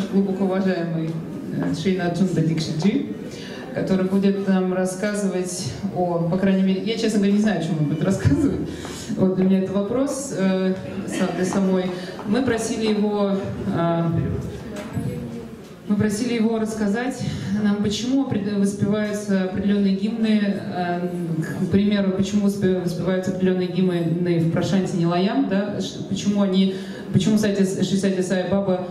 наш глубоко уважаемый Шри Дикшит Джи, который будет нам рассказывать о, по крайней мере, я, честно говоря, не знаю, о чем он будет рассказывать. Вот для меня это вопрос для самой. Мы просили его рассказать нам, почему воспеваются определенные гимны, к примеру, почему воспеваются определенные гимны в Прошанте Нилаям, да, почему Шри Сай Баба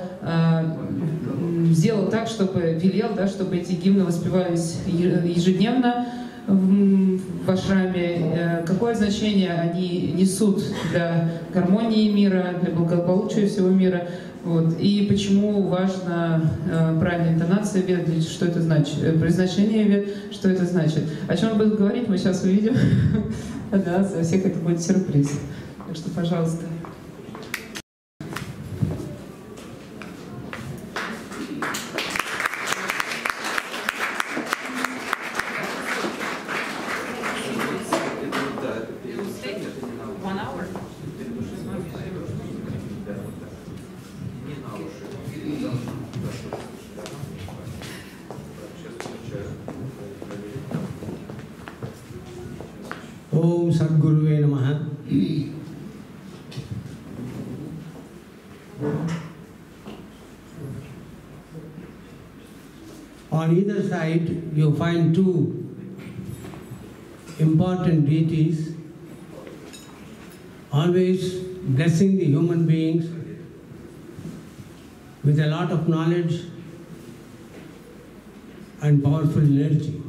сделал так, велел, да, чтобы эти гимны воспевались ежедневно в ашраме, какое значение они несут для гармонии мира, для благополучия всего мира. Вот. И почему важна правильная интонация вед, что это значит, произношение вед, что это значит. О чем он будет говорить, мы сейчас увидим. Да, для всех это будет сюрприз. Так что, пожалуйста. Om Sadguruve Namaha. On either side, you find two important deities, always blessing the human beings with a lot of knowledge and powerful energy.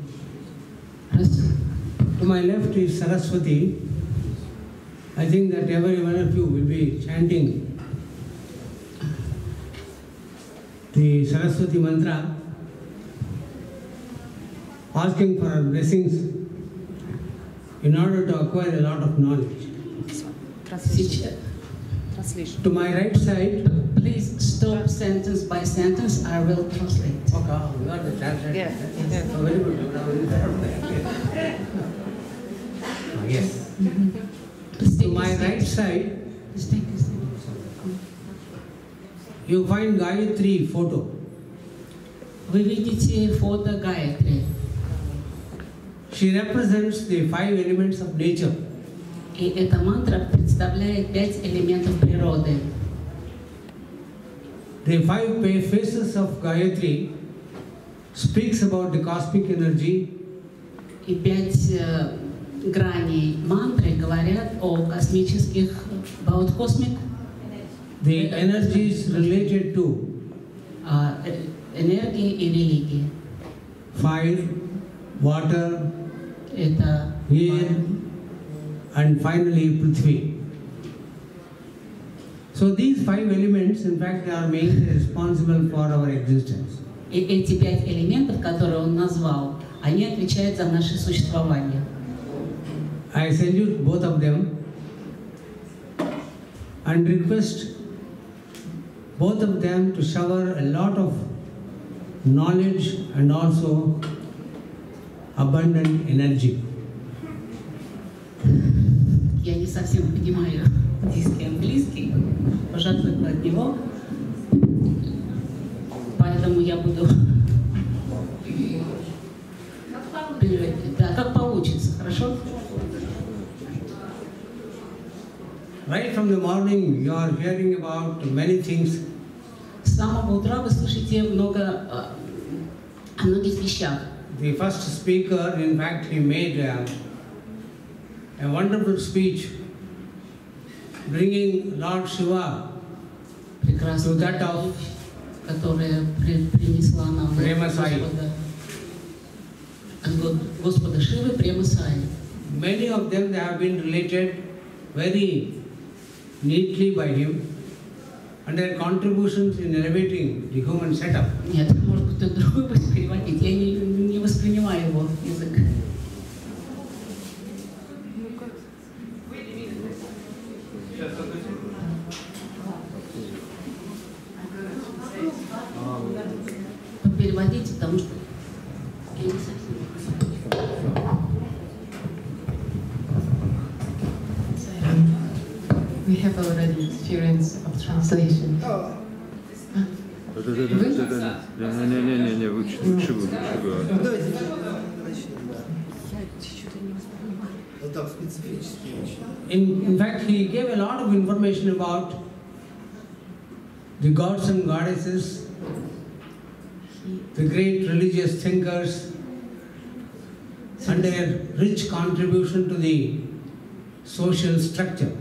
To my left is Saraswati. I think that every one of you will be chanting the Saraswati mantra, asking for her blessings in order to acquire a lot of knowledge. Translation. To my right side, please stop sentence by sentence. I will translate. Okay, you are the translator. Yeah. Oh, very good. Yes. To my right side, you find Gayatri photo. Вы видите фото Гайатри. She represents the 5 elements of nature. И эта мантра представляет 5 элементов природы. The 5 faces of Gayatri speaks about the cosmic energy. И 5 граней мантры говорят о космических, about cosmic. The energies related to энергии и религии. Fire, water, это air, and finally Prithvi. So these 5 elements, in fact, are mainly responsible for our existence. И эти 5 элементов, которые он назвал, они отвечают за наше существование. I salute both of them and request both of them to shower a lot of knowledge and also abundant energy. Я не совсем понимаю индийский, английский, пожалуйста, от него, поэтому я буду переводить. Да, как получится, хорошо? Right from the morning, you are hearing about many things. С самого утра вы слышите о многих вещах. The first speaker, in fact, he made a wonderful speech, bringing Lord Shiva to that of которая принесла нам Господа Шивы Према Сай. Many of them they have been related very neatly by him, and their contributions in elevating the human setup. Нет, может кто-то другой будет переводить. Я не воспринимаю его язык. Переводите, потому что я не совсем. We have already experience of translation. Не, лучше вы. Давайте там специфические вещи. In fact, he gave a lot of information about the gods and goddesses, the great religious thinkers, and their rich contribution to the social structure.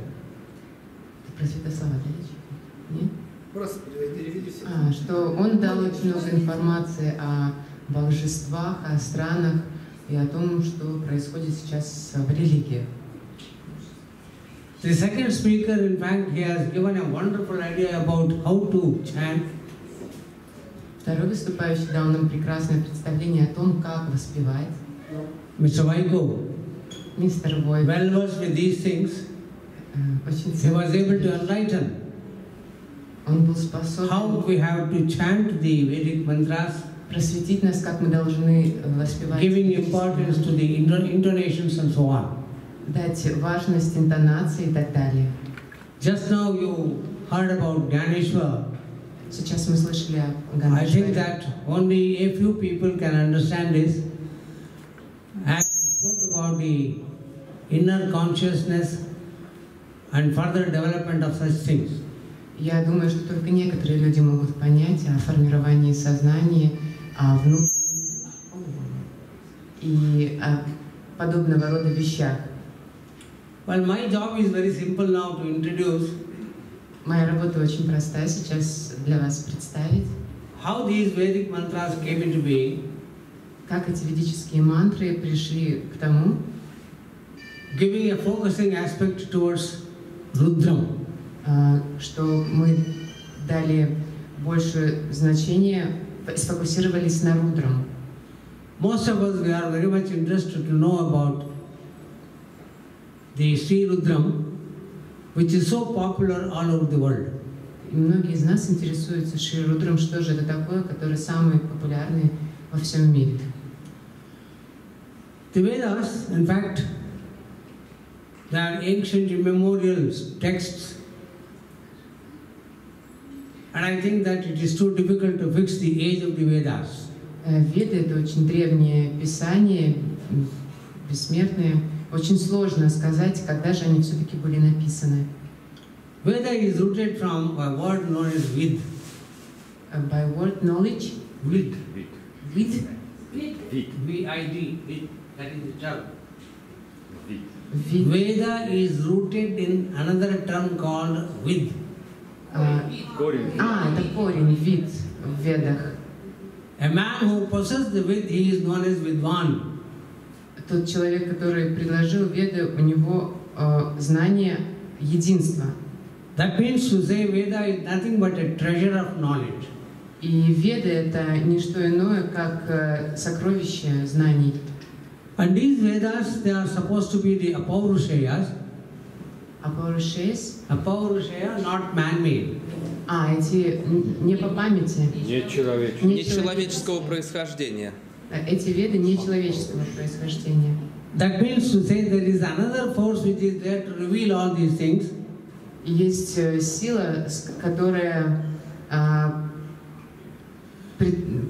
Просто переведите. Что он дал очень много информации о божествах, о странах и о том, что происходит сейчас в религиях. The second speaker, in fact, he has given a wonderful idea about how to chant. Второй выступающий дал нам прекрасное представление о том, как воспевать. Mr. Vaiko, Мистер Войко, well versed with these things, очень he was able to enlighten он был способен how we have to chant the Vedic mantras, просветить нас, как мы должны воспевать, giving importance to the intonations and so on. дать важность интонации и так далее. Just now you heard about Dhaneshwar. Сейчас мы слышали о I think Ганешваре. that only a few people can understand this. As we spoke about the inner consciousness and further development of such things. Я думаю, что только некоторые люди могут понять о формировании сознания, о внутреннем и о подобного рода вещах. Well, my job is very simple now to introduce Моя работа очень простая сейчас для вас представить, how these Vedic mantras came into being, как эти ведические мантры пришли к тому, giving a focusing aspect towards Rudram. что мы дали больше значения, сфокусировались на Рудрам. Most of us we are very much interested to know about the Sri Rudram, which is so popular all over the world. И многие из нас интересуются Шри Рудром, что же это такое, который самый популярный во всем мире. The Vedas, in fact, they are ancient immemorial texts, and I think that it is too difficult to fix the age of the Vedas. Веды — это очень древнее писание, бессмертное. Очень сложно сказать, когда же они все-таки были написаны. Veda is rooted from a word known as Vid. By word knowledge? Vid. Vid? V-I-D. Vid. That is the term. Vid. Veda is rooted in another term called Vid. Это корень, вид в ведах. A man who possesses the Vid, he is known as Vidwan. Тот человек, который предложил веды, у него знание единства. That means to say Veda is nothing but a treasure of knowledge. И веды — это не что иное, как сокровище знаний. And these Vedas, they are supposed to be the Apaurushayas. Апауруshayas? Apaurushaya, not man-made. Эти не по памяти. Нечеловеческого происхождения. Эти веды не человеческого происхождения. That means to say there is another force which is there to reveal all these things. Есть сила, которая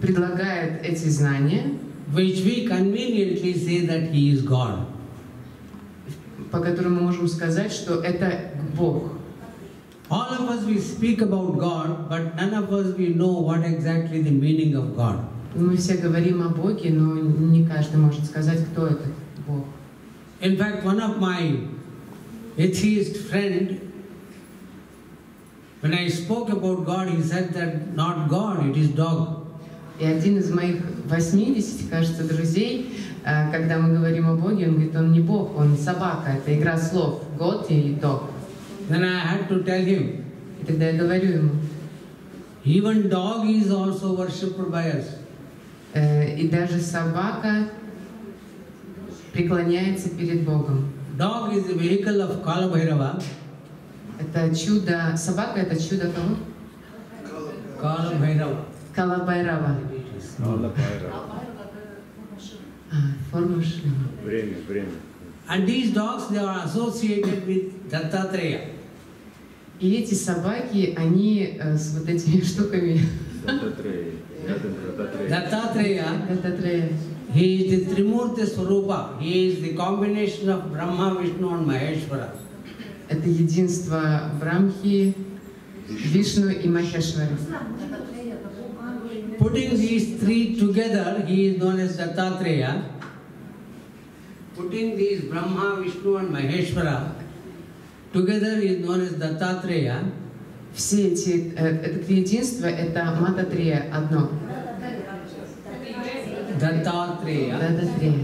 предлагает эти знания, which we conveniently say that he is God. по которым мы можем сказать, что это Бог. All of us we speak about God, but none of us we know what exactly the meaning of God. Мы все говорим о Боге, но не каждый может сказать, кто этот Бог. In fact, one of my atheist friend, when I spoke about God, he said that not God, it is dog. И один из моих 80, кажется, друзей, когда мы говорим о Боге, он говорит, он не Бог, он собака, это игра слов, God и dog. Then I had to tell him, И тогда я говорю ему, even dog is also worshipped by us. И даже собака преклоняется перед Богом. Dog is the vehicle of Kala Bhairava. Это чудо, собака — это чудо кого? Kala Bhairava. Кала-Байрава. Форма шлема. Время. And these dogs, they are associated with Dattatreya. И эти собаки, они с вот этими штуками Даттатрея. He is the Trimurti Swarupa. He is the combination of Brahma, Vishnu and Maheshwara. Это единство Брахмы, Вишну и Махешвары. Putting these three together, he is known as Dattatreya. Putting these Brahma, Vishnu and Maheshwara together is known as Dattatreya. Все эти, это единство, это Мататрея одно. Dattatreya. Даттатрея.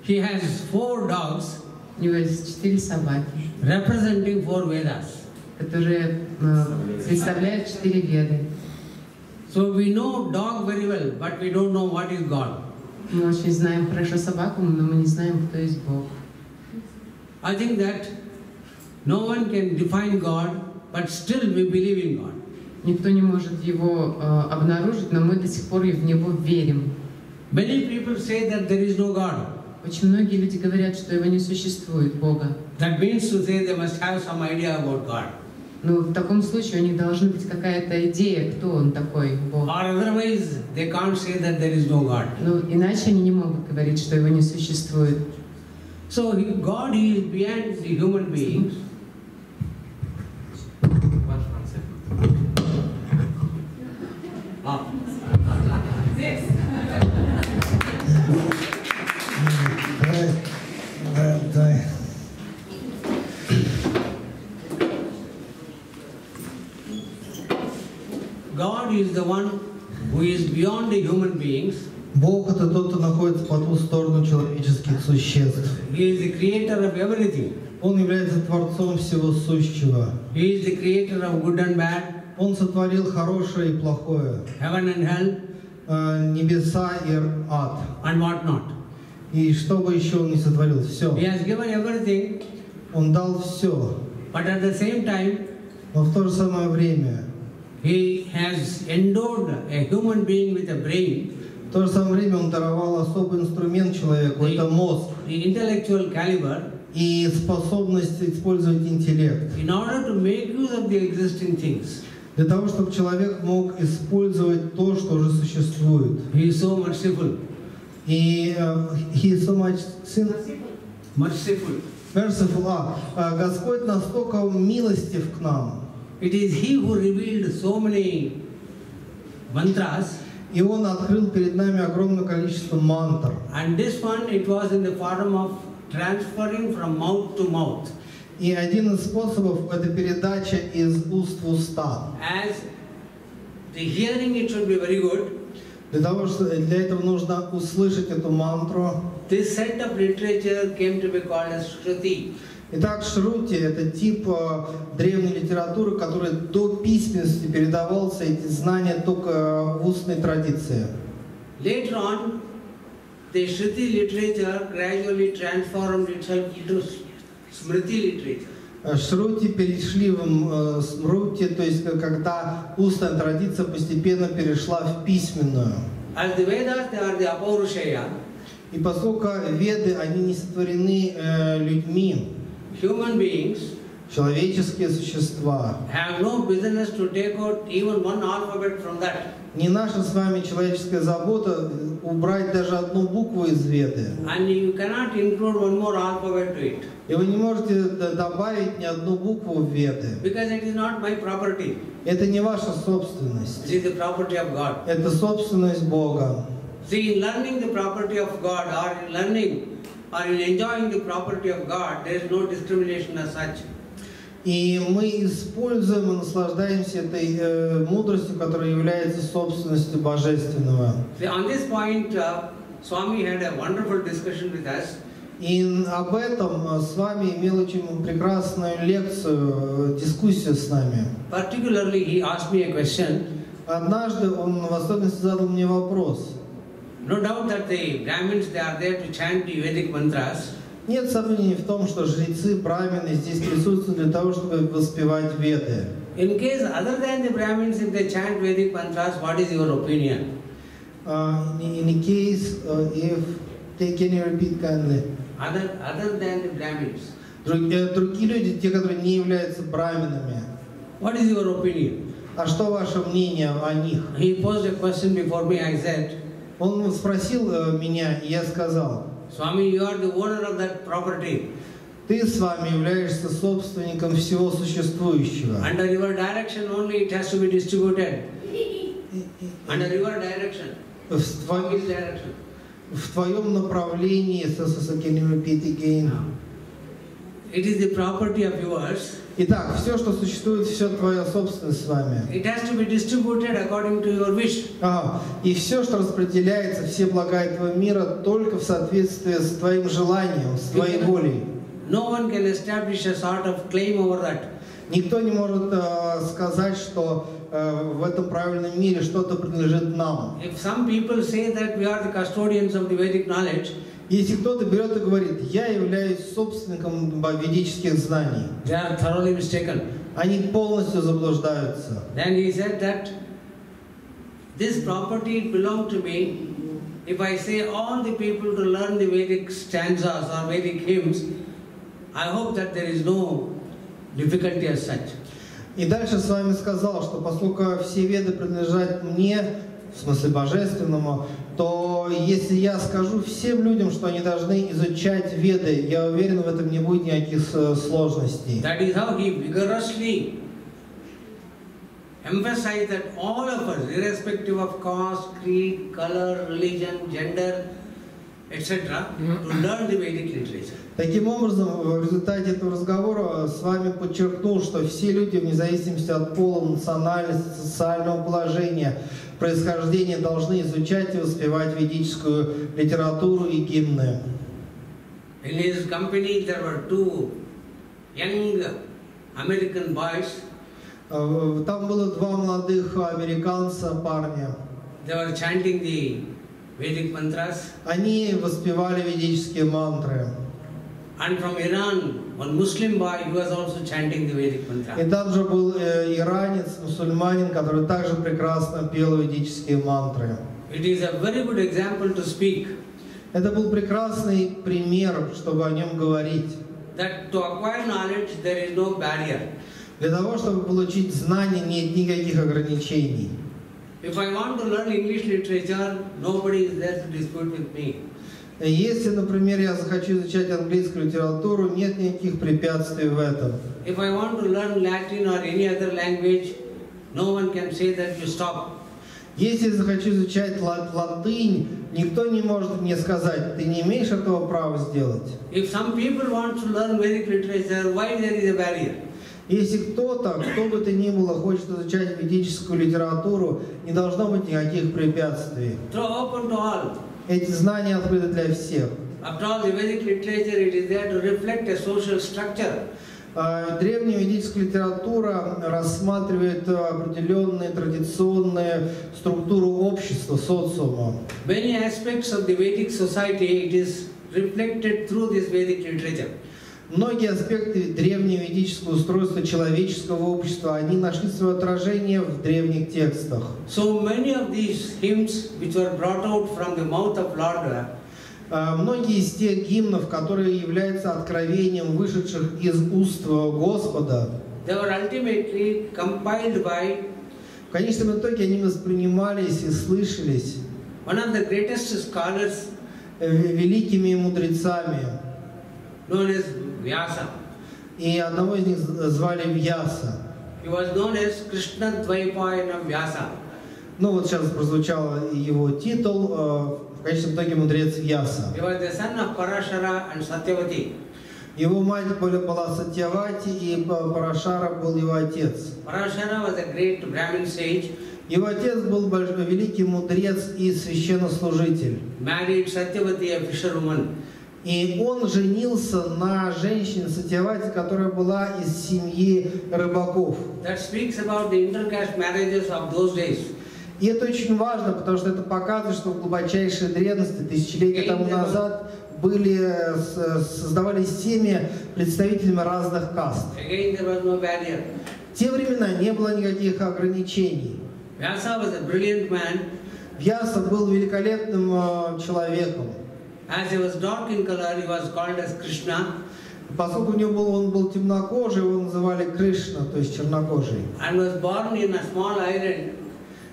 He has 4 dogs У него есть 4 собаки, representing 4 Vedas. которые представляют 4 веды. So we know dog very well, but we don't know what is God. Мы очень знаем хорошо собаку, но мы не знаем, кто есть Бог. I think that no one can define God, but still we believe in God. Никто не может его обнаружить, но мы до сих пор в него верим. Many people say that there is no God. Очень многие люди говорят, что его не существует, Бога. That means to say they must have some idea about God. Но в таком случае у них должна быть какая-то идея, кто он такой, Бог. Or otherwise they can't say that there is no God. Но иначе они не могут говорить, что его не существует. So God is beyond the human beings. God is the one who is beyond the human beings. Бог — это тот, кто находится по ту сторону человеческих существ. He is the creator of everything. Он является Творцом всего сущего. He is the creator of good and bad, Он сотворил хорошее и плохое, heaven and hell, небеса и ад. and what not. И что бы еще Он не сотворил? Все. He has given everything, Он дал все. but at the same time, Но в то же самое время, He has endowed a human being with a brain, в то же самое время Он даровал особый инструмент человеку, это мозг, the intellectual caliber, и способность использовать интеллект. in order to make use of the existing things. Для того, чтобы человек мог использовать то, что уже существует. He is so merciful. И he is so much Merciful. merciful. Господь настолько милостив к нам. It is He who revealed so many mantras, И Он открыл перед нами огромное количество мантр. and this one, it was in the form of transferring from mouth to mouth. И один из способов — это передача из уст в уста. As the hearing, it should be very good. Для этого нужно услышать эту мантру. This set of literature came to be called as Shruti. Итак, шрути — это тип древней литературы, который до письменности передавался, эти знания только в устной традиции. Later on, the Shruti literature gradually transformed itself into Smriti literature. Шрути перешли в смрути, то есть когда устная традиция постепенно перешла в письменную. As the Vedas, they are the Apaurushaya. И поскольку веды, они не сотворены людьми, Human beings человеческие существа, have no business to take out even one alphabet from that. не наша с вами человеческая забота убрать даже одну букву из веды. And you cannot include one more alphabet to it. И вы не можете добавить ни одну букву в веды. Because it is not my property. Это не ваша собственность. It is the property of God. Это собственность Бога. See, in learning the property of God, or in learning, or in enjoying the property of God, there is no discrimination as such. И мы используем и наслаждаемся этой мудростью, которая является собственностью Божественного. See, on this point, Swami had a wonderful discussion with us. И об этом с вами имел очень прекрасную лекцию, дискуссию с нами. Particularly, he asked me a question. Однажды он в особенности задал мне вопрос. No doubt that the Brahmins, they are there to chant the Vedic mantras. Нет сомнений в том, что жрецы, брамины здесь присутствуют для того, чтобы воспевать Веды. In case other than the Brahmins, if they chant Vedic mantras, what is your opinion? In a case, can you repeat kindly? Other than the Brahmins. Другие люди, те, которые не являются браминами. What is your opinion? а что ваше мнение о них? He posed a question before me. I said, Он спросил меня, и я сказал, Swami, you are the owner of that property. ты с вами являешься собственником всего существующего. Under your direction only it has to be distributed. Under your direction. Swami's direction. В твоем направлении, can you repeat again? It is the property of yours. Итак, все, что существует, все твое собственность с вами. It has to be distributed according to your wish. И все, что распределяется, все блага этого мира, только в соответствии с твоим желанием, с твоей волей. No one can establish a sort of claim over that. Никто не может сказать, что в этом правильном мире что-то принадлежит нам. If some people say that we are the custodians of the Vedic knowledge, если кто-то берет и говорит, я являюсь собственником ведических знаний, they are thoroughly mistaken. они полностью заблуждаются. Then he said that this property belonged to me. If I say all the people to learn the Vedic stanzas or Vedic hymns, I hope that there is no difficulty as such. И дальше с вами сказал, что поскольку все веды принадлежат мне, в смысле божественному, то если я скажу всем людям, что они должны изучать веды, я уверен, в этом не будет никаких сложностей. That is how he vigorously emphasized that all of us, irrespective of caste, creed, color, religion, gender, etc., to learn the Vedic literature. Таким образом, в результате этого разговора с вами подчеркнул, что все люди, вне зависимости от пола, национальности, социального положения, происхождения, должны изучать и воспевать ведическую литературу и гимны. In his company there were two young American boys. Там было два молодых американца, парня. They were chanting the Vedic mantras. Они воспевали ведические мантры. And from Iran, one Muslim boy, he was also chanting the Vedic mantra. И там же был иранец, мусульманин, который также прекрасно пел ведические мантры. It is a very good example to speak. Это был прекрасный пример, чтобы о нем говорить. That to acquire knowledge there is no barrier. Для того, чтобы получить знания, нет никаких ограничений. If I want to learn English literature, nobody is there to dispute with me. Если, например, я захочу изучать английскую литературу, нет никаких препятствий в этом. If I want to learn Latin or any other language, no one can say that you stop. Если я захочу изучать латынь, никто не может мне сказать, ты не имеешь этого права сделать. If some people want to learn Vedic literature, why there is a barrier? Если кто-то, кто бы то ни было, хочет изучать ведическую литературу, не должно быть никаких препятствий. Throw open to all. Эти знания открыты для всех. After all, the Vedic literature, it is there to reflect a social structure. Древняя ведическая литература рассматривает определенные традиционные структуры общества, социума. Many aspects of the Vedic society, it is reflected through this Vedic literature. Многие аспекты древнего ведического устройства человеческого общества, они нашли свое отражение в древних текстах. So many of these hymns which were brought out from the mouth of Lord, многие из тех гимнов, которые являются откровением вышедших из уст Господа, they were ultimately compiled by в конечном итоге они воспринимались и слышались one of the greatest scholars великими мудрецами. known as Vyasa. И одного из них звали Вьяса. He was known as Krishna Dvaipayana Vyasa. Ну вот сейчас прозвучал его титул, в конечном итоге мудрец Вьяса. He was the son of Parashara and Satyavati. Его мать была Сатьявати, и Парашара был его отец. Parashara was a great Brahmin sage. Его отец был великий мудрец и священнослужитель. Married Satyavati, a fisherwoman. И он женился на женщине Сатьявати, которая была из семьи рыбаков. That speaks about the intercaste marriages of those days. И это очень важно, потому что это показывает, что в глубочайшей древности, тысячелетия тому назад, создавались семьи представителями разных каст. Again, there was no barrier. В те времена не было никаких ограничений. Vyasa was a brilliant man. Вьяса был великолепным человеком. As he was dark in color, he was called as Krishna. Поскольку он был темнокожий, его называли Кришна, то есть чернокожий. And was born in a small island.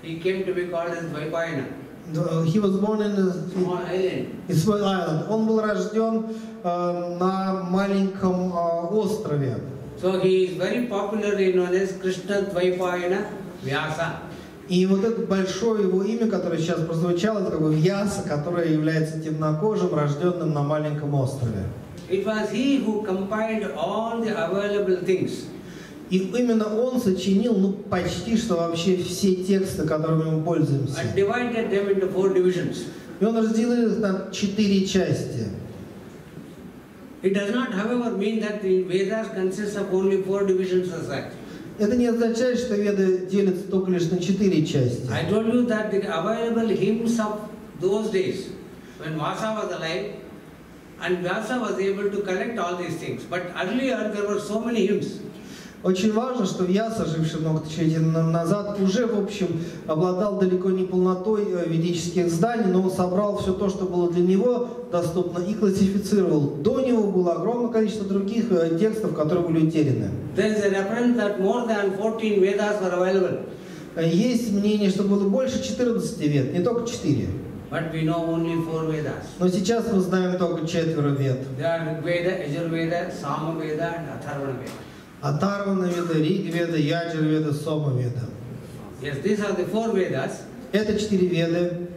He came to be called as Dvaipayana. He was born in a Small island. small island. Он был рожден на маленьком острове. So he is very popularly known as Krishna Dvaipayana Vyasa. И вот это большое его имя, которое сейчас прозвучало, это как бы Вьяса, который является темнокожим, рожденным на маленьком острове. It was he who compiled all the available things. И именно он сочинил, почти что вообще все тексты, которыми мы пользуемся. And divided them into 4 divisions. И он разделил их на 4 части. It does not, however, mean that the Vedas consist of only 4 divisions as such. Это не означает, что Веды делятся только лишь на 4 части. I told you that the available hymns of those days, when Vasa was alive, and Vyasa was able to collect all these things. But earlier there were so many hymns. Очень важно, что Вьяса, живший много тысячелетий назад, уже, в общем, обладал далеко не полнотой ведических зданий, но он собрал все то, что было для него доступно, и классифицировал. До него было огромное количество других текстов, которые были утеряны. Есть мнение, что было больше 14 вед, не только 4. But we know only 4 Vedas. Но сейчас мы знаем только 4 вед. They are Rigveda, Yajurveda, Samaveda and Atharvana Veda. Атарвана Веда, Риг Веда, Яджур Веда, Сома Веда. Yes, these are the 4 Vedas. Это 4 Веды.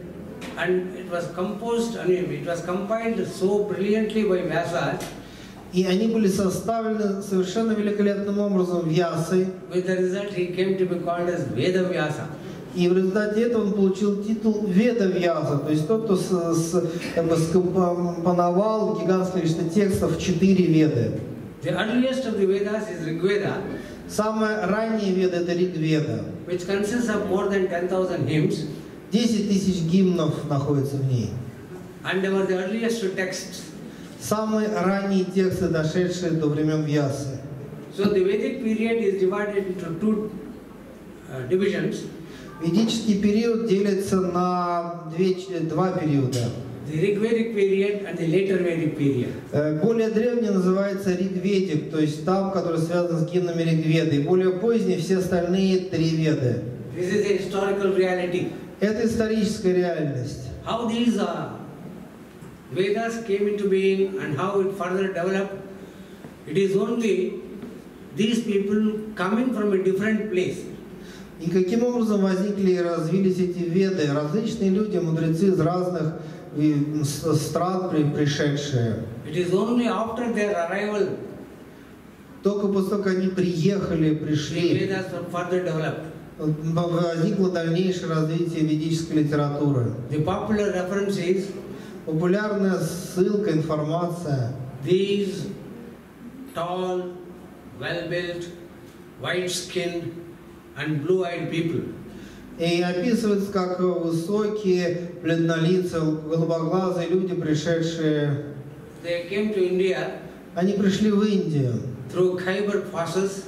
And it was composed, it was compiled so brilliantly by Vyasa. И они были составлены совершенно великолепным образом Вьясой. With the result, he came to be called as Veda Vyasa. И в результате этого он получил титул Веда Вьяса, то есть тот, кто скомпоновал гигантское количество текстов в 4 Веды. The earliest of the Vedas is Rigveda. Самая ранняя Веда — это Ригведа. Which consists of more than 10,000 hymns. 10 тысяч гимнов находится в ней. And they were the earliest texts. Самые ранние тексты, дошедшие до времен Вьясы. So the Vedic period is divided into 2 divisions. Ведический период делится на 2 периода. The Rigvedic period and the later Vedic period. Более древний называется Ригведик, то есть там, который связан с гимнами Ригведы. И более поздний все остальные 3 Веды. This is a historical reality. Это историческая реальность. How these Vedas came into being and how it further developed, it is only these people coming from a different place. И каким образом возникли и развились эти Веды? Различные люди, мудрецы из разных стран пришедшие. It is only after their arrival Только после того, как они приехали, the пришли, Vedas were further developed. возникло дальнейшее развитие ведической литературы. The popular reference is Популярная ссылка, информация. these tall, well-built, white-skinned and blue-eyed people. И описывается как высокие, бледнолицые, голубоглазые люди, пришедшие. They came to India Они пришли в Индию. through Khyber passes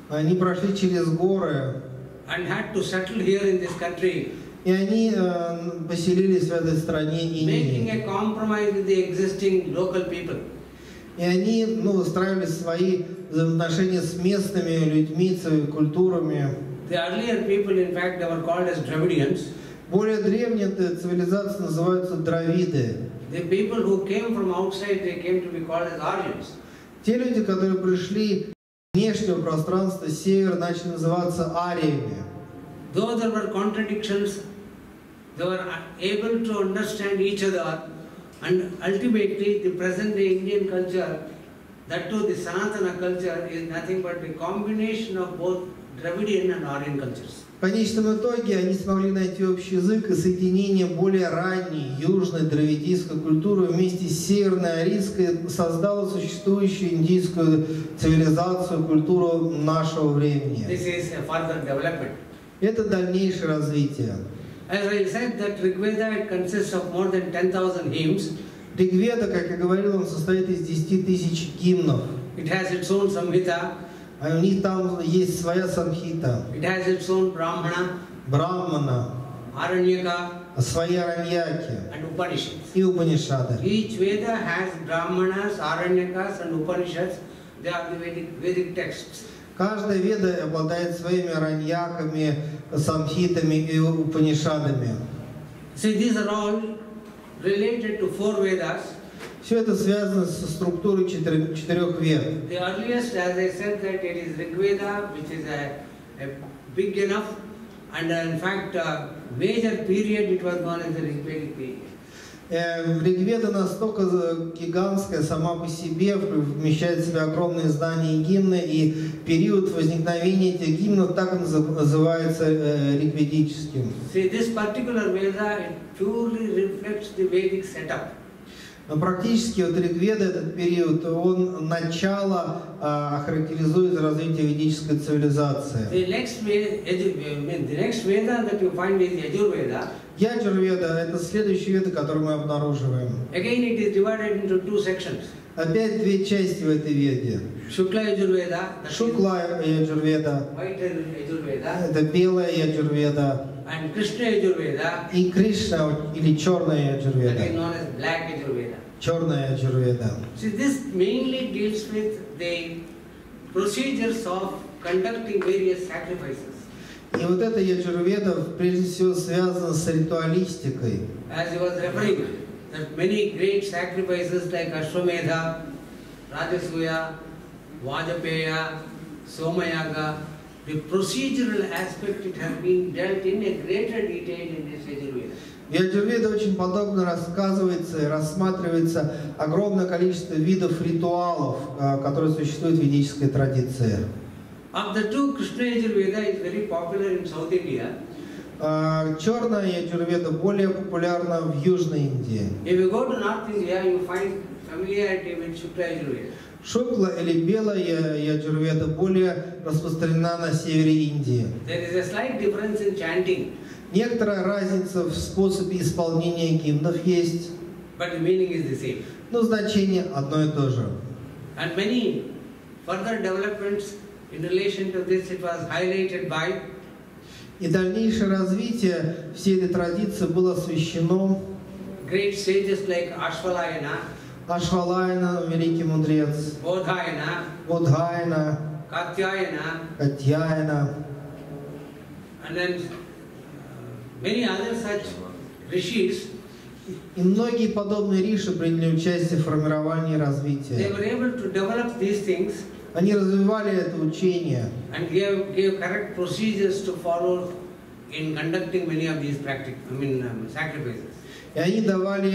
Они прошли через горы. and had to settle here in this country, И они поселились в этой стране making Индии. a compromise with the existing local people. И они устраивали свои взаимоотношения с местными людьми, своими культурами. The earlier people, in fact, they were called as Dravidians. Более древние цивилизации называются дравиды. The people who came from outside, they came to be called as Aryans. Те люди, которые пришли с внешнего пространства, с севера, начали называться ариями. Though there were contradictions, they were able to understand each other, and ultimately the present-day Indian culture, that too the Sanatana culture, is nothing but a combination of both Dravidian and Aryan cultures. В конечном итоге они смогли найти общий язык и соединение более ранней южной дравидийской культуры вместе с северной арийской создало существующую индийскую цивилизацию, культуру нашего времени. This is a further development. Это дальнейшее развитие. As I said, that Rigveda, it consists of more than 10,000 hymns. Ригведа, как я говорил, он состоит из 10 тысяч гимнов. It has its own Samhita. А у них там есть своя самхита, It has its own Brahmana, Браммана, Aranyaka, свои араньяки and Upanishads. и Упанишады. Each Veda has Brahmanas, Aranyakas and Upanishads. They are the Vedic texts. Каждая веда обладает своими араньяками, самхитами и Упанишадами. So these are all related to 4 Vedas. Все это связано со структурой четырех вед. The earliest, as I said, that it is Rig Veda, which is a big enough, and in fact, major period it was known as the Rig Vedic period. Ригведа настолько гигантская сама по себе, вмещает в себя огромные знания и гимны, и период возникновения этих гимнов так и называется ригведическим. See, this particular Veda, it purely reflects the Vedic setup. Но практически вот Ригведа, этот период, он начало характеризует развитие ведической цивилизации. The next Veda that you find is Yajurveda. Яджурведа — это следующая веда, которую мы обнаруживаем. Again, it is divided into 2 sections. Опять две части в этой веде. Shukla Yajurveda, Шукла Яджурведа — white Yajurveda, это белая Яджурведа, and Krishna Yajurveda, и Кришна или черная that is Яджурведа. known as black Yajurveda. Черная Яджурведа. See, this mainly deals with the procedures of conducting various sacrifices. И вот эта Яджурведа прежде всего связана с ритуалистикой. As he was referring, that many great sacrifices like Ashwamedha, Rajasuya, Vajapeya, Somayaga, the procedural aspect, it has been dealt in a greater detail in this Yajurveda. В Яджурведе очень подробно рассказывается и рассматривается огромное количество видов ритуалов, которые существуют в ведической традиции. Of the two, Krishna Yajurveda is very popular in South India. Черная Яджурведа более популярна в Южной Индии. If you go to North India, you find familiarity with Shukla Yajurveda. Шукла или белая Яджурведа более распространена на севере Индии. There is a slight difference in chanting, Некоторая разница в способе исполнения гимнов есть, but the meaning is the same. но значение одно и то же. And many further developments in relation to this, it was highlighted by И дальнейшее развитие всей этой традиции было освящено great sages like Ashvalayana, Ашвалайна, великий мудрец, Bodhayana, Бодхайна, Katyayana, Катьяйна, and then many other such rishis. и многие подобные риши приняли участие в формировании и They развитии. were able to develop these things Они развивали это учение and gave correct procedures to follow in conducting many of these sacrifices. и они давали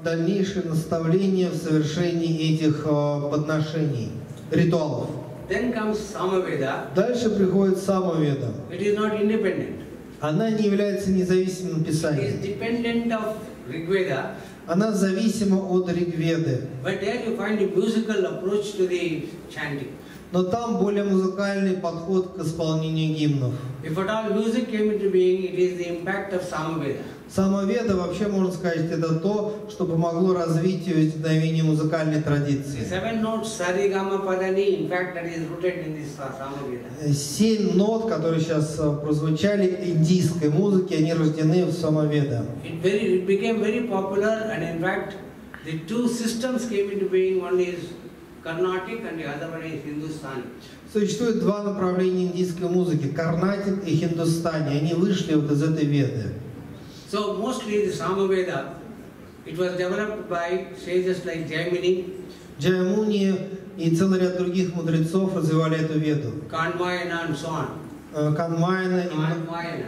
дальнейшие наставления в совершении этих подношений, ритуалов. Then comes Samaveda. Дальше приходит Самаведа. It is not independent. Она не является независимым It is писанием. dependent of Rigveda, Она зависима от Ригведы. but there you find a musical approach to the chanting. Но там более музыкальный подход к исполнению гимнов. If at all music came into being, it is the impact of Samaveda. Самоведа, вообще можно сказать, это то, что помогло развитию и возникновению музыкальной The традиции. 7 notes Sarigama Padani, in fact, that is rooted in this Samaveda. 7 нот, которые сейчас прозвучали индийской музыки, они рождены в Самоведа. It became very popular, and in fact, the two systems came into being. One is Carnatic and the other one is Hindustani. Существует два направления индийской музыки – Карнатик и Хиндустани. Они вышли вот из этой веды. So mostly the Samaveda, it was developed by sages like Jaimini, Джаймуни и целый ряд других мудрецов развивали эту веду. Kanvayana and so on. Канвайна,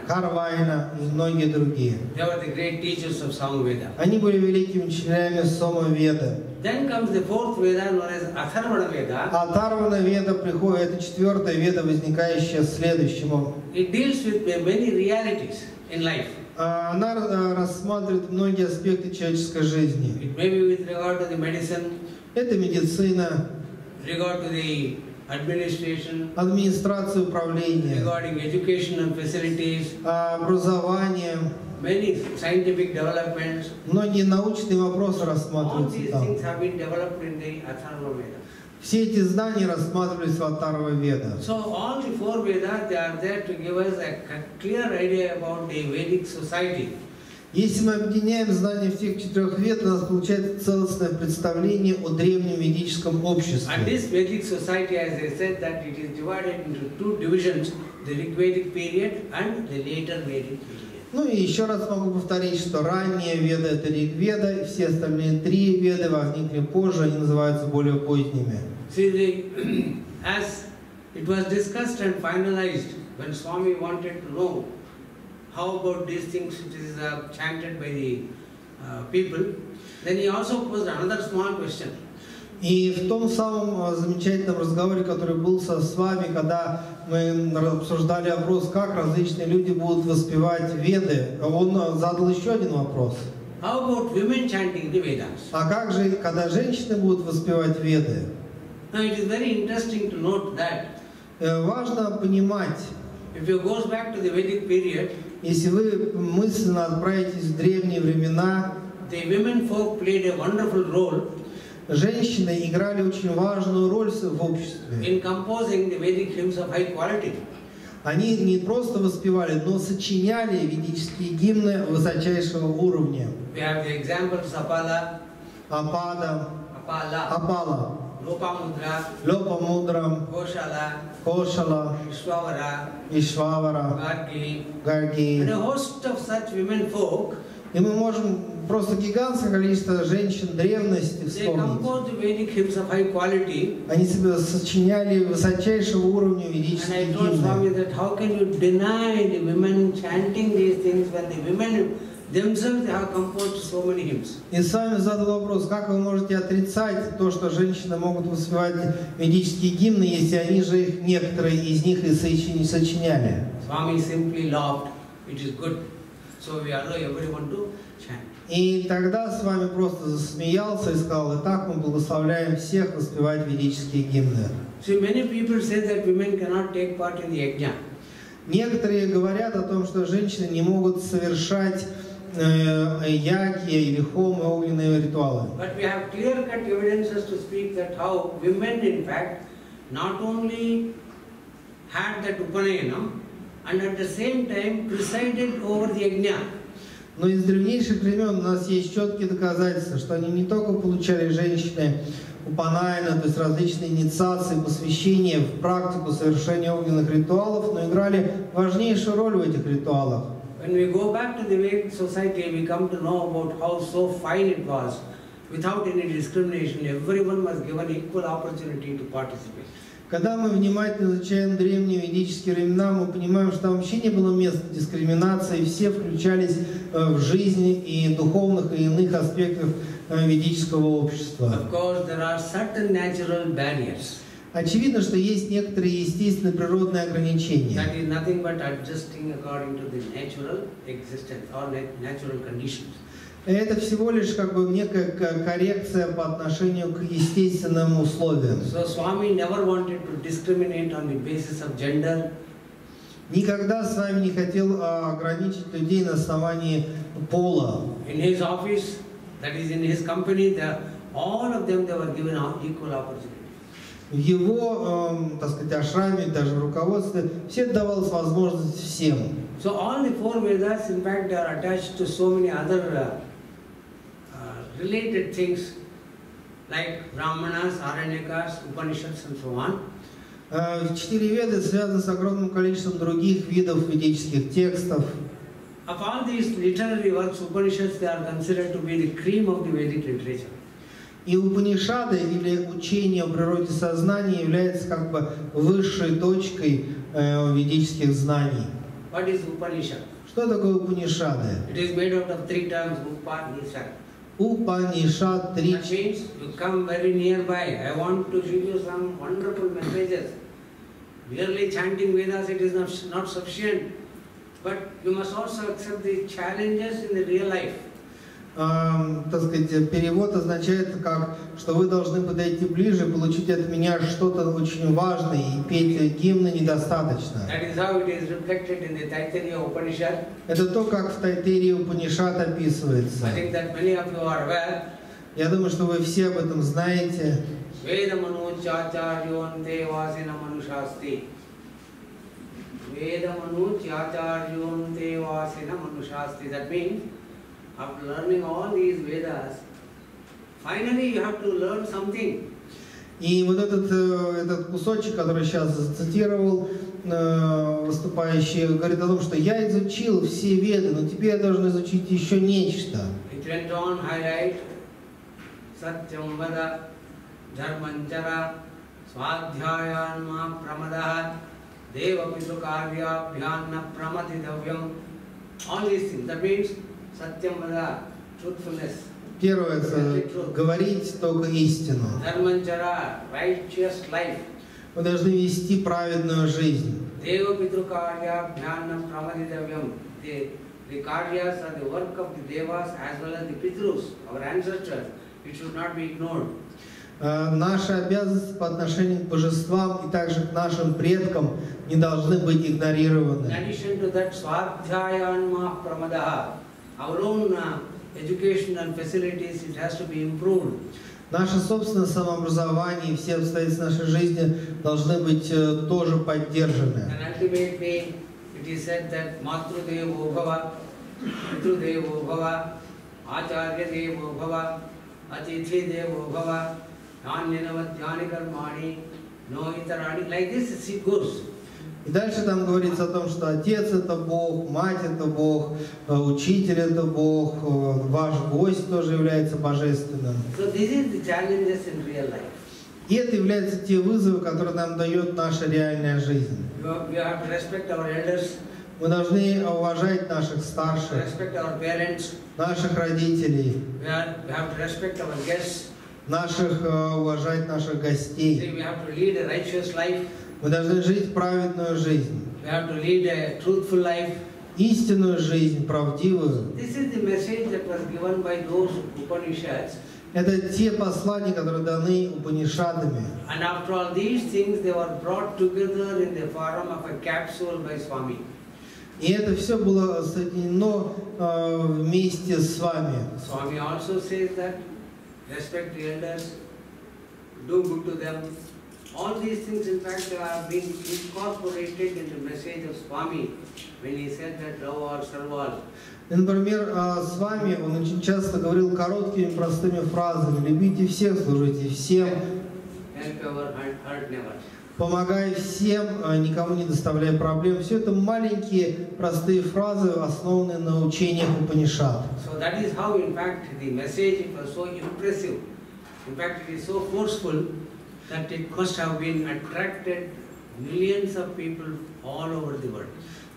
Карвайна и многие другие. They were the great teachers of Samaveda. Они были великими учителями Самаведы. Then comes the fourth Veda known as Atharvana Veda. Атарвана веда приходит, это четвертая веда, возникающая следующему. It deals with many realities in life. Она рассматривает многие аспекты человеческой жизни. It may be with regard to the medicine, Это медицина, regard to the administration, администрация, управление, regarding educational facilities, образование, many scientific developments. многие научные вопросы All рассматриваются these там. things have been developed in the Atharvana Veda. Все эти знания рассматривались в Атарва Веда. So all the four Vedas, they are there to give us a clear idea about the Vedic society. Если мы объединяем знания всех 4 вед, у нас получается целостное представление о древнем ведическом обществе. And this Vedic society, as I said, that it is divided into 2 divisions, the Rigvedic period and the later Vedic period. Ну и еще раз могу повторить, что ранние веды — это Ригведа, и все остальные 3 веды возникли позже, они называются более поздними. See, as it was discussed and finalized, when Swami wanted to know how about these things which is chanted by the people, then he also posed another small question. И в том самом замечательном разговоре, который был с вами, когда мы обсуждали вопрос, как различные люди будут воспевать Веды, он задал еще один вопрос. How about women chanting the Vedas? А как же, когда женщины будут воспевать Веды? Now it is very interesting to note that Важно понимать, if you goes back to the Vedic period, если вы мысленно отправитесь в древние времена, the women folk played a wonderful role женщины играли очень важную роль в обществе. in composing the Vedic hymns of high quality. Они не просто воспевали, но сочиняли ведические гимны высочайшего уровня. We have the examples Apala, Апада, Apala, Апала, Lopamudra, Лопамудра, Koshala, Кошала, Ishwavara, Ишвавара, Gargi, Гарги. and a host of such women folk. И мы можем просто гигантское количество женщин древности They вспомнить. composed the Vedic hymns of high quality. Они себе сочиняли высочайшего уровня And ведические I told Swami гимны. that how can you deny the women chanting these things when the women themselves have composed so many hymns? И с вами задал вопрос, как вы можете отрицать то, что женщины могут воспевать ведические гимны, если они же их, некоторые из них и сочиняли. Swami simply laughed. It is good. So we allow everyone to chant. И тогда с вами просто засмеялся и сказал, и так мы благословляем всех воспевать ведические гимны. See, many people say that women cannot take part in the yajna. Некоторые говорят о том, что женщины не могут совершать яги или хомы, огненные ритуалы. But we have clear-cut evidences to speak that how women, in fact, not only had that Upanayana and at the same time presided over the yajna. Но из древнейших времен у нас есть четкие доказательства, что они не только получали женщины упанайна, то есть различные инициации, посвящения в практику совершения огненных ритуалов, но играли важнейшую роль в этих ритуалах. When we go back to the Vedic society, we come to know about how so fine it was. Without any discrimination, everyone was given equal opportunity to participate. Когда мы внимательно изучаем древние ведические времена, мы понимаем, что там вообще не было места дискриминации, все включались в жизни и духовных, и иных аспектов ведического общества. Of course, there are certain natural barriers. Очевидно, что есть некоторые естественные природные ограничения. That is nothing but adjusting according to the natural existence or natural conditions. Это всего лишь как бы некая коррекция по отношению к естественным условиям. So Swami never wanted to discriminate on the basis of gender. Никогда с вами не хотел ограничить людей на основании пола. In his office, that is in his company, all of them they were given equal opportunity. В его, так сказать, ашраме, даже в руководстве, все давалась возможность всем. So all the 4 Vedas, in fact, they are attached to so many other related things like Brahmanas, Aranyakas, Upanishads and so on. 4 веды связаны с огромным количеством других видов ведических текстов. Of all these literary works, Upanishads, they are considered to be the cream of the Vedic literature. И Упанишады, или учение о природе сознания, является как бы высшей точкой ведических знаний. What is Upanishad? Что такое Упанишады? It is made out of 3 terms, Upanishad. Упанишад 3. That means you come very nearby. I want to give you some wonderful messages. Merely chanting Vedas, it is not sufficient. But you must also accept the challenges in the real life. Так сказать, перевод означает, как, что вы должны подойти ближе, получить от меня что-то очень важное, и петь гимны недостаточно. That is how it is reflected in the Taittiriya Upanishad. Это то, как в Тайтирии Упанишад описывается. I think that many of you are aware. Я думаю, что вы все об этом знаете. Vedamanu chacharyonte vasina manushasti. Vedamanu chacharyonte vasina manushasti. That means after learning all these Vedas, finally you have to learn something. И вот этот кусочек, который сейчас зацитировал выступающий, говорит о том, что я изучил все веды, но теперь я должен изучить еще нечто. It went on highlight Satyam Vada Dharmanchara Swadhyayanma Pramadaha Deva Pitrukarya Bhyanna Pramatitavyam. All these things. That means Satyam Vada, truthfulness. Первое – это говорить только истину. Dharmanchara, righteous life. Мы должны вести праведную жизнь. Deva Pitrukarya Bhyanna Pramatitavyam. The karyas are the work of the devas as well as the pitrus, our ancestors. It should not be ignored. Наши обязанности по отношению к божествам и также к нашим предкам не должны быть игнорированы. In addition to that, Swadhyayanma Pramadaha, our own educational facilities, it has to be improved. Наше собственное самообразование и все обстоятельства нашей жизни должны быть тоже поддержаны. And ultimately, it is said that Matrudevo Bhava, Pitrudevo Bhava, Acharya Devo Bhava, Atithi Devo Bhava, Dhanyanavat Dhyani Karmani, No Itarani. Like this it goes. И дальше там говорится о том, что отец это Бог, мать это Бог, учитель это Бог, ваш гость тоже является божественным. So this is the challenges in real life. И это являются те вызовы, которые нам дает наша реальная жизнь. We have to respect our elders. Мы должны уважать наших старших, Respect our parents. наших родителей, We have to respect our guests. уважать наших гостей. We have to lead a righteous life. Мы должны жить праведную жизнь, We have to lead a truthful life. истинную жизнь, правдивую. This is the message that was given by those Upanishads. Это те послания, которые даны Упанишадами. And after all these things, they were brought together in the form of a capsule by Swami. И это все было соединено вместе с вами. Swami also says that respect the elders, do good to them. All these things, in fact, have been incorporated in the message of Swami when he said that thou art sarval. Например, с вами он очень часто говорил короткими, простыми фразами. Любите всех, служите всем, Help ever, hurt never. помогай всем, никому не доставляй проблем. Все это маленькие, простые фразы, основанные на учениях Упанишад. So that is how, in fact, the message was so impressive. In fact, it is so forceful that it must have been attracted millions of people all over the world.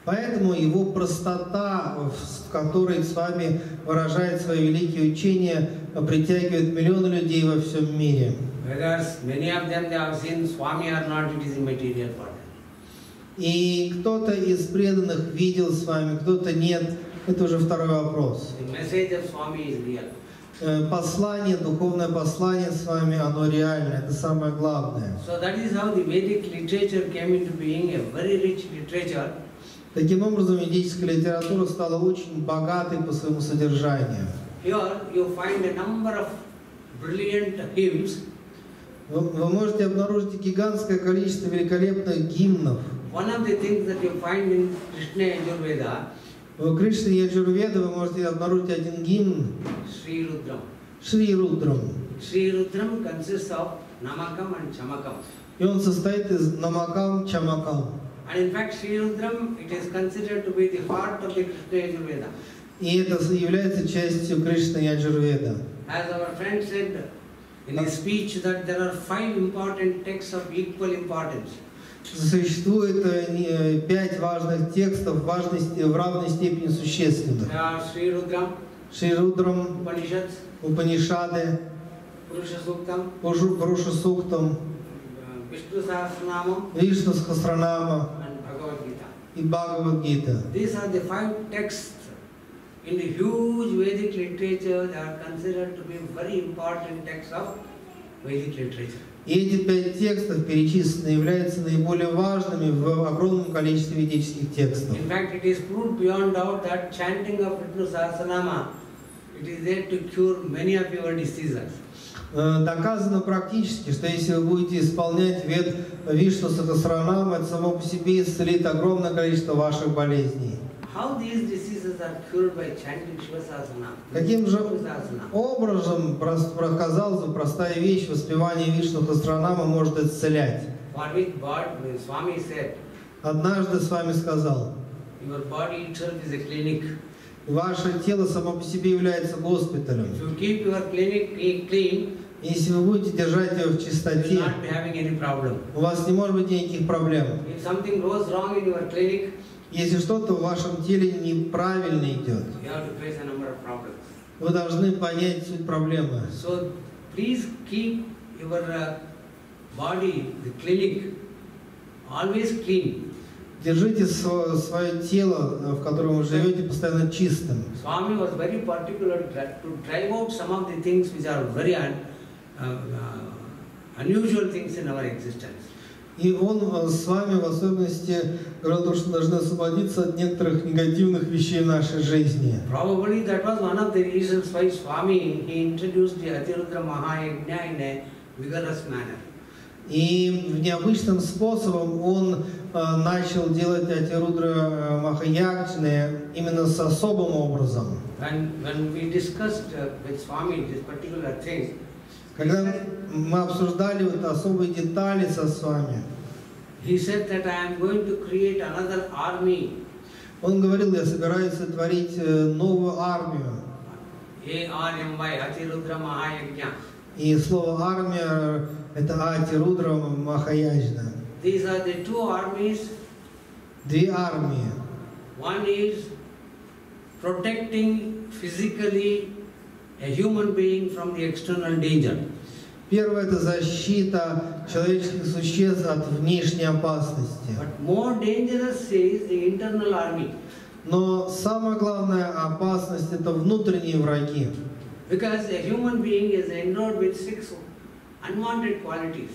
Поэтому его простота, в которой с вами выражает свои великие учения, притягивает миллионы людей во всем мире. Whereas many of them they have seen Swami or not, it is immaterial for them. И кто-то из преданных видел с вами, кто-то нет. Это уже второй вопрос. The message of Swami is real. Послание, духовное послание с вами, оно реально. Это самое главное. So that is how the Vedic literature came into being, a very rich literature. Таким образом, ведическая литература стала очень богатой по своему содержанию. Here you find a number of brilliant hymns. Вы можете обнаружить гигантское количество великолепных гимнов. One of the things that you find in Krishna Yajurveda, В Кришне Яджурведа вы можете обнаружить один гимн Sri Rudram. Шри Рудрам. Sri Rudram consists of Namakam and Chamakam. И он состоит из Намакам, Чамакам. And in fact, Sri Rudram, it is considered to be the heart of the Krishna Yajurveda. И это является частью Кришны Яджурведа. As our friend said in his speech, that there are 5 important texts of equal importance. Существует 5 важных текстов в равной степени существенных. There are Sri Rudram, Шри Рудрам, Upanishads, Упанишады, Purusha Suktam, Пуруша Суктам, Vishnu Sahasranamam, Вишну Схасранама and Bhagavad Gita. и Бхагавад-гита. These are the 5 texts in the huge Vedic literature that are considered to be very important texts of Vedic literature. И эти 5 текстов перечислены являются наиболее важными в огромном количестве ведических текстов. In fact, it is proved beyond doubt that chanting of Vishnu Sahasranama, it is there to cure many of your diseases. Доказано практически, что если вы будете исполнять Вишну Сахасранаму, это само по себе исцелит огромное количество ваших болезней. How these diseases are cured by chanting Shivasasana? Каким же образом, казалось бы, простая вещь, воспевание Вишну Сахасранама может исцелять? For which Swami said, Однажды с вами сказал, your body itself is a clinic. ваше тело само по себе является госпиталем. If you keep your clinic clean, Если вы будете держать ее в you will чистоте, not be having any problem. у вас не может быть никаких проблем. If something goes wrong in your clinic, Если что-то в вашем теле неправильно идет, you have to face a number of problems. вы должны понять суть проблемы. So please keep your body, the clinic, always clean. Держите свое тело, в котором вы живете, постоянно чистым. Swami was very particular to drive out some of the things which are very unusual things in our existence. И он с вами в особенности говорил, что должны освободиться от некоторых негативных вещей в нашей жизни. Probably that was one of the reasons why Swami he introduced the Atirudra Mahayajna in a vigorous manner. И необычным способом он начал делать Атирудра Махаяджны именно с особым образом. When we discussed with Swami this particular thing, Когда мы обсуждали вот особые детали со вами, he said that I am going to create another army. он говорил, я собираюсь сотворить новую армию. A-R-M-Y, Atirudra Mahayajna. И слово армия это Атирудра Махаяджна. These are the two armies. Две армии. One is protecting physically a human being from the external danger. Первое это защита человеческих существ от внешней опасности. But more dangerous is the internal army. Но самая главная опасность это внутренние враги. Because a human being is endowed with 6 unwanted qualities.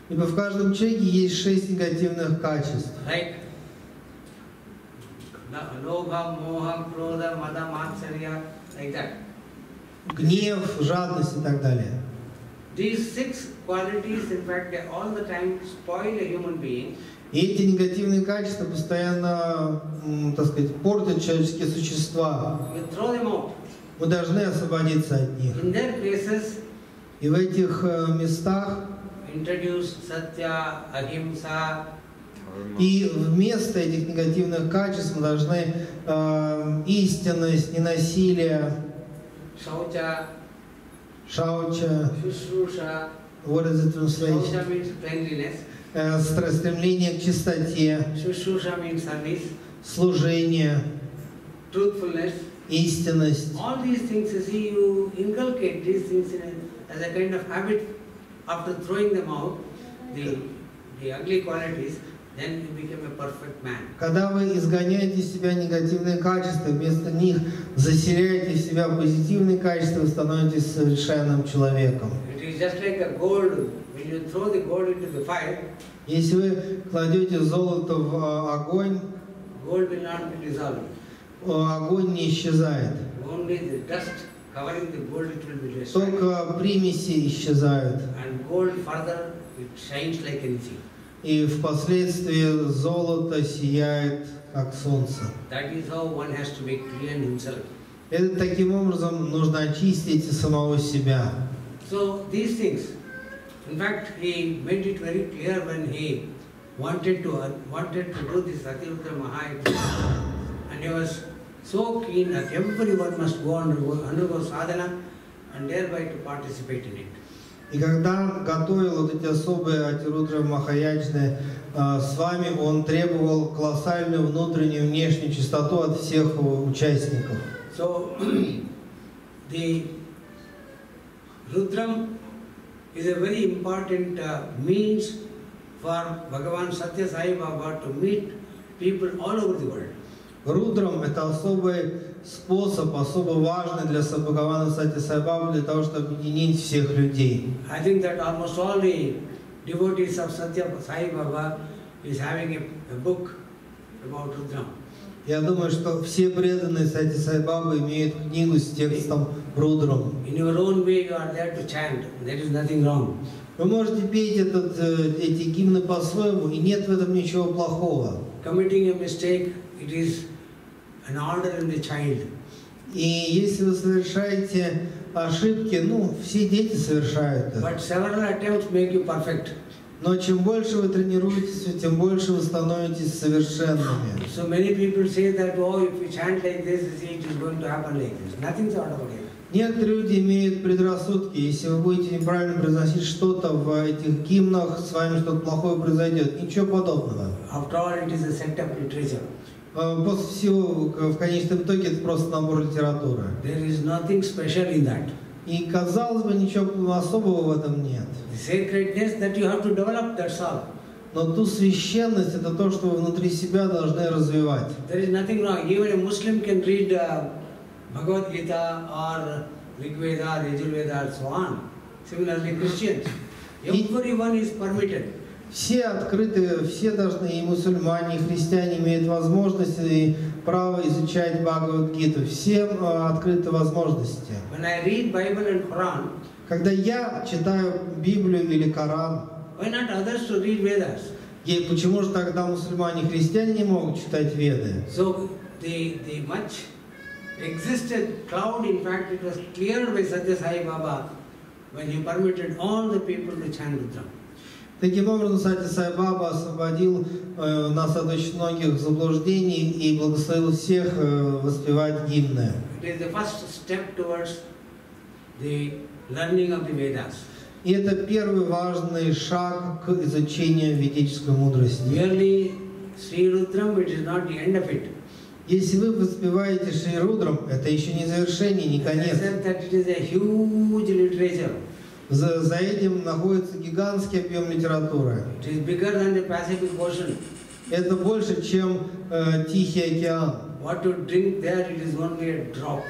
Ибо в каждом человеке есть 6 негативных качеств. Like Lobha, Moha, Krodha, Mada, Matsarya, like that. Гнев, жадность и так далее. These 6 qualities, in fact, they all the time spoil a human being. И эти негативные качества постоянно, так сказать, портят человеческие существа. You throw them out. Мы должны освободиться от них. In their places, И в этих местах, introduce Satya, Ahimsa. и вместо этих негативных качеств мы должны истинность, ненасилие, Shaucha, шауча, Shushrusha. what is the translation? Shaucha means cleanliness. Стремление к чистоте, Shushrusha means service. служение, Truthfulness. истинность. All these things, you see, you inculcate these things as a kind of habit. After throwing them out, the ugly qualities, then you become a perfect man. Когда вы изгоняете из себя негативные качества, вместо них заселяете в себя позитивные качества, вы становитесь совершенным человеком. It is just like a gold. When you throw the gold into the fire, Если вы кладете золото в огонь, gold will not be dissolved. огонь не исчезает. Only the dust covering the gold, it will be destroyed. Только примеси исчезают. And gold further, it shines like anything. И впоследствии золото сияет, как солнце. That is how one has to be clean himself. Это таким образом нужно очистить самого себя. So these things, in fact, he made it very clear when he wanted to do this Atirudra Mahayajna, and he was so keen that everyone must go undergo sadhana and thereby to participate in it. И когда готовил вот эти особые Атирудра Махаяджны с вами, он требовал колоссальную внутреннюю и внешнюю чистоту от всех участников. So the Rudram is a very important means for Bhagavan Satya Sai Baba to meet people all over the world. Рудрам – это особый способ, особо важный для Бхагавана Сатья Сай Бабы, для того, чтобы объединить всех людей. I think that almost all the devotees of Satya Sai Baba is having a book about Rudram. Я думаю, что все преданные Сатья Сай Бабы имеют книгу с текстом Рудрам. In your own way you are there to chant. There is nothing wrong. Вы можете петь эти гимны по-своему, и нет в этом ничего плохого. Committing a mistake, it is an order in the child. И если вы совершаете ошибки, все дети совершают это. But several attempts make you perfect. Но чем больше вы тренируетесь, тем больше вы становитесь совершенными. So many people say that, oh, if you chant like this, it is going to happen like this. Nothing's automatic. Некоторые люди имеют предрассудки. Если вы будете неправильно произносить что-то в этих гимнах, с вами что-то плохое произойдет. Ничего подобного. After all, it is a set of literature. После всего, в конечном итоге, это просто набор литературы. There is nothing special in that. И, казалось бы, ничего особого в этом нет. The sacredness that you have to develop, that's all. Но ту священность, это то, что вы внутри себя должны развивать. There is nothing wrong. Even a Muslim can read Bhagavad Gita or Rig Veda, Yajur Veda, and so on. Similarly, Christians. Everyone is permitted. Все открыты, все должны, и мусульмане, и христиане имеют возможность и право изучать Бхагавад-гиту. Всем открыты возможности. When I read Bible and Quran, когда я читаю Библию или Коран, why not others to read Vedas? И почему же тогда мусульмане и христиане не могут читать Веды? So the much existed cloud, in fact, it was cleared by Satya Sai Baba when he permitted all the people to chant Rudra. Таким образом, Сатья Сай Баба освободил нас от очень многих заблуждений и благословил всех воспевать гимны. It is the first step towards the learning of the Vedas. И это первый важный шаг к изучению ведической мудрости. Merely Sri Rudram, it is not the end of it. Если вы воспеваете Шри Рудрам, это еще не завершение, не конец. That it is a huge literature. За этим находится гигантский объем литературы. It is bigger than the Pacific Ocean. Это больше, чем Тихий океан. What to drink there, it is only a drop.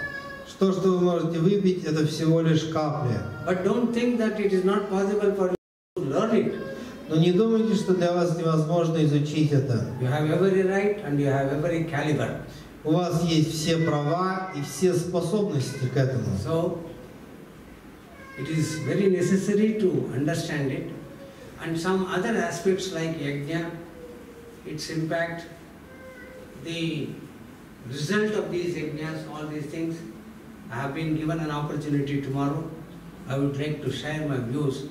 То, что вы можете выпить, это всего лишь капля. But don't think that it is not possible for you to learn it. Но не думайте, что для вас невозможно изучить это. You have every right and you have every caliber. У вас есть все права и все способности к этому. So, it is very necessary to understand it. And some other aspects like yajna, its impact, the result of these yajnas, all these things, I have been given an opportunity tomorrow. I would like to share my views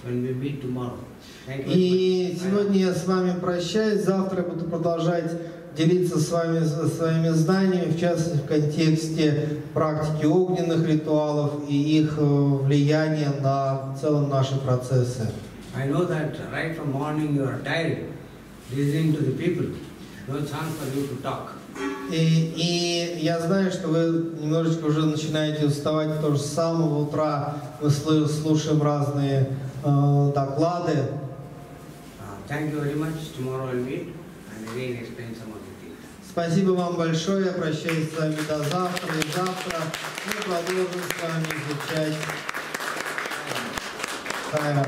when we meet tomorrow. Thank you. И сегодня я с вами прощаюсь. Завтра я буду продолжать делиться с вами своими знаниями, в частности в контексте практики огненных ритуалов и их влияния на в целом наши процессы. I know that right from morning you are tired listening to the people. No chance for you to talk. И я знаю, что вы немножечко уже начинаете уставать, потому что с самого утра мы слушаем разные доклады. Thank you very much. Tomorrow I'll meet and again explain some of the things. Спасибо вам большое. Я прощаюсь с вами до завтра. И завтра мы продолжим с вами изучать Сайра.